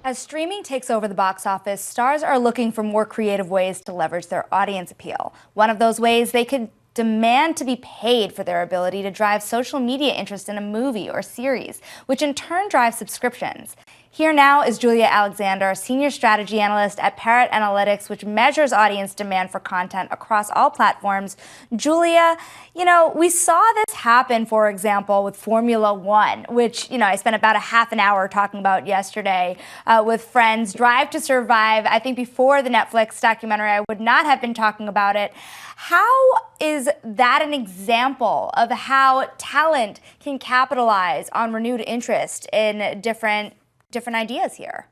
As streaming takes over the box office, stars are looking for more creative ways to leverage their audience appeal. One of those ways, they could demand to be paid for their ability to drive social media interest in a movie or series, which in turn drives subscriptions. Here now is Julia Alexander, Senior Strategy Analyst at Parrot Analytics, which measures audience demand for content across all platforms. Julia, we saw this happen, for example, with Formula One, which, I spent about a half an hour talking about yesterday with friends. Drive to Survive, I think before the Netflix documentary, I would not have been talking about it. How is that an example of how talent can capitalize on renewed interest in different ideas here?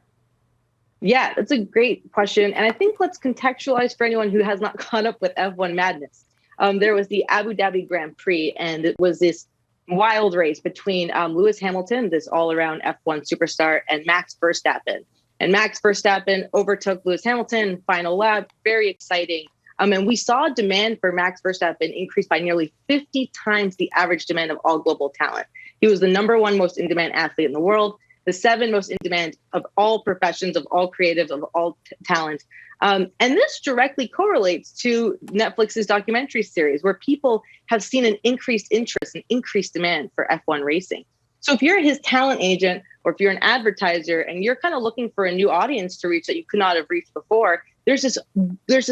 Yeah, that's a great question. And I think let's contextualize for anyone who has not caught up with F1 madness. There was the Abu Dhabi Grand Prix, and it was this wild race between Lewis Hamilton, this all-around F1 superstar, and Max Verstappen. And Max Verstappen overtook Lewis Hamilton, final lap, very exciting. And we saw demand for Max Verstappen increase by nearly 50 times the average demand of all global talent. He was the #1 most in-demand athlete in the world, the 7th most in demand of all professions, of all creatives, of all talent. And this directly correlates to Netflix's documentary series, where people have seen an increased interest and increased demand for F1 racing. So if you're his talent agent, or if you're an advertiser and you're kind of looking for a new audience to reach that you could not have reached before, there's this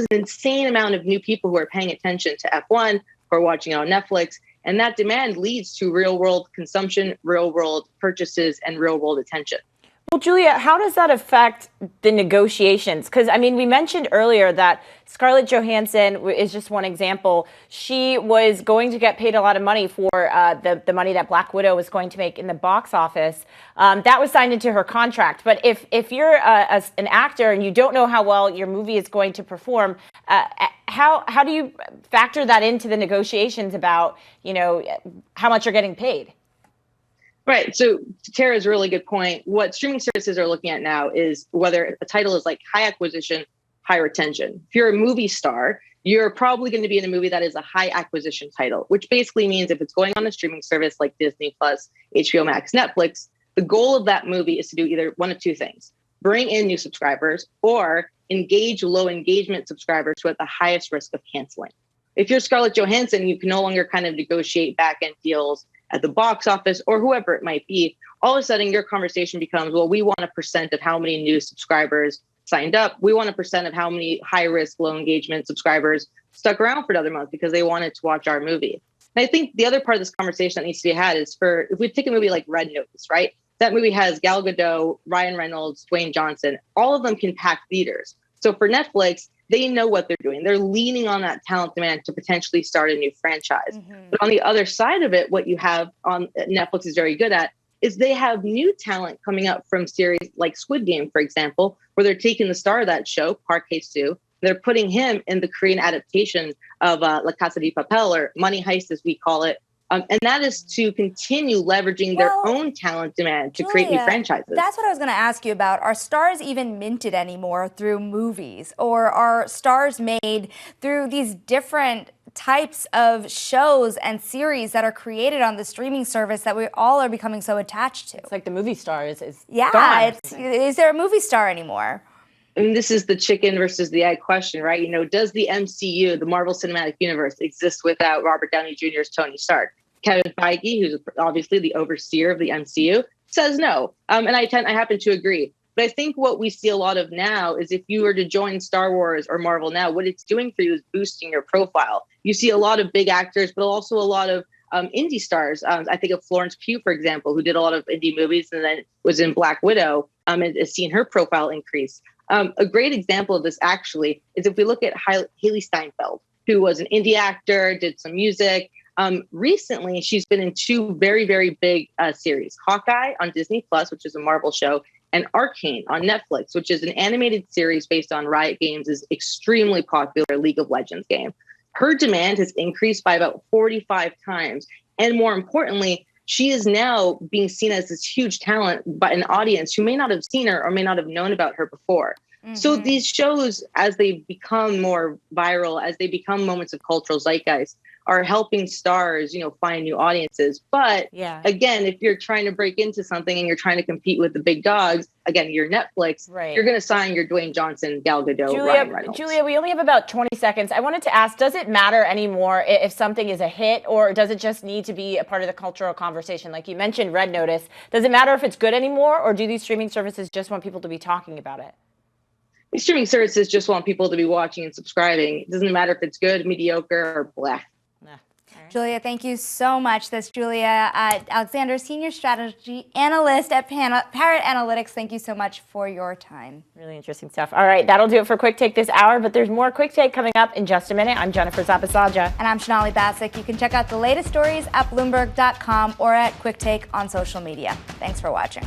insane amount of new people who are paying attention to F1, who are watching it on Netflix. And that demand leads to real world consumption, real world purchases, and real world attention. Well, Julia, how does that affect the negotiations? Because, we mentioned earlier that Scarlett Johansson is just one example. She was going to get paid a lot of money for the money that Black Widow was going to make in the box office. That was signed into her contract. But if you're an actor and you don't know how well your movie is going to perform, how do you factor that into the negotiations about, how much you're getting paid? Right. So Tara's a really good point. What streaming services are looking at now is whether a title is like high acquisition, high retention. If you're a movie star, you're probably going to be in a movie that is a high acquisition title, which basically means if it's going on a streaming service like Disney Plus, HBO Max, Netflix, the goal of that movie is to do either one of two things: bring in new subscribers or engage low engagement subscribers who are at the highest risk of canceling. If you're Scarlett Johansson, you can no longer kind of negotiate back-end deals at the box office or whoever it might be. All of a sudden, your conversation becomes, well, we want a percent of how many new subscribers signed up. We want a percent of how many high-risk, low-engagement subscribers stuck around for another month because they wanted to watch our movie. And I think the other part of this conversation that needs to be had is if we take a movie like Red Notice, right? That movie has Gal Gadot, Ryan Reynolds, Dwayne Johnson. All of them can pack theaters. So for Netflix, they know what they're doing. They're leaning on that talent demand to potentially start a new franchise. Mm-hmm. But on the other side of it, what you have on Netflix is very good at is they have new talent coming up from series like Squid Game, for example, where they're taking the star of that show, Park Hae-soo. They're putting him in the Korean adaptation of La Casa de Papel, or Money Heist as we call it. And that is to continue leveraging their own talent demand to create new franchises. That's what I was going to ask you about. Are stars even minted anymore through movies? Or are stars made through these different types of shows and series that are created on the streaming service that we all are becoming so attached to? It's like the movie star is gone. Is there a movie star anymore? And this is the chicken versus the egg question, right? Does the MCU, the Marvel Cinematic Universe, exist without Robert Downey Jr.'s Tony Stark? Kevin Feige, who's obviously the overseer of the MCU, says no. And I happen to agree. But I think what we see a lot of now is if you were to join Star Wars or Marvel now, what it's doing for you is boosting your profile. You see a lot of big actors, but also a lot of indie stars. I think of Florence Pugh, for example, who did a lot of indie movies and then was in Black Widow and has seen her profile increase. A great example of this, actually, is if we look at Haley Steinfeld, who was an indie actor, did some music. Recently, she's been in two very, very big series: Hawkeye on Disney Plus, which is a Marvel show, and Arcane on Netflix, which is an animated series based on Riot Games' extremely popular League of Legends game. Her demand has increased by about 45 times. And more importantly, she is now being seen as this huge talent by an audience who may not have seen her or may not have known about her before. Mm-hmm. So these shows, as they become more viral, as they become moments of cultural zeitgeist, are helping stars, find new audiences. But again, if you're trying to break into something and you're trying to compete with the big dogs, again, you're Netflix, you're going to sign your Dwayne Johnson, Gal Gadot, Ryan Reynolds. Julia, we only have about 20 seconds. I wanted to ask, does it matter anymore if something is a hit, or does it just need to be a part of the cultural conversation? Like you mentioned Red Notice. Does it matter if it's good anymore, or do these streaming services just want people to be talking about it? These streaming services just want people to be watching and subscribing. It doesn't matter if it's good, mediocre, or blah. Julia, thank you so much. That's Julia Alexander, Senior Strategy Analyst at Parrot Analytics. Thank you so much for your time. Really interesting stuff. All right, that'll do it for Quick Take this hour, but there's more Quick Take coming up in just a minute. I'm Jennifer Zapasaja. And I'm Shonali Bassick. You can check out the latest stories at Bloomberg.com or at Quick Take on social media. Thanks for watching.